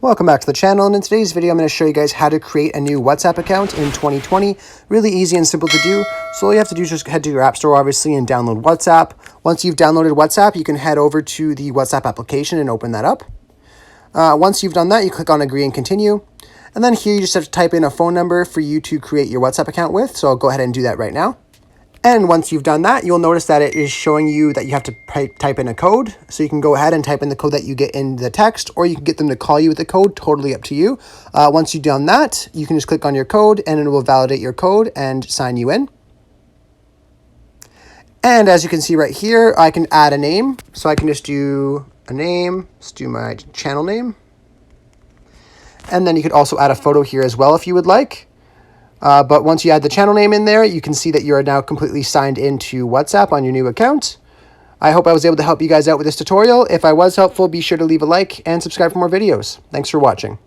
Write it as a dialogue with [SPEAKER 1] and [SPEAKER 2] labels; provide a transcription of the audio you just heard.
[SPEAKER 1] Welcome back to the channel, and in today's video I'm going to show you guys how to create a new WhatsApp account in 2020. Really easy and simple to do. So all you have to do is just head to your app store obviously and download WhatsApp. Once you've downloaded WhatsApp, you can head over to the WhatsApp application and open that up. Once you've done that, you click on agree and continue. And then here you just have to type in a phone number for you to create your WhatsApp account with. So I'll go ahead and do that right now. And once you've done that, you'll notice that it is showing you that you have to type in a code. So you can go ahead and type in the code that you get in the text, or you can get them to call you with the code, totally up to you. Once you've done that, you can just click on your code and it will validate your code and sign you in. And as you can see right here, I can add a name. So I can just do a name, just do my channel name. And then you could also add a photo here as well if you would like. But once you add the channel name in there, you can see that you are now completely signed into WhatsApp on your new account. I hope I was able to help you guys out with this tutorial. If I was helpful, be sure to leave a like and subscribe for more videos. Thanks for watching.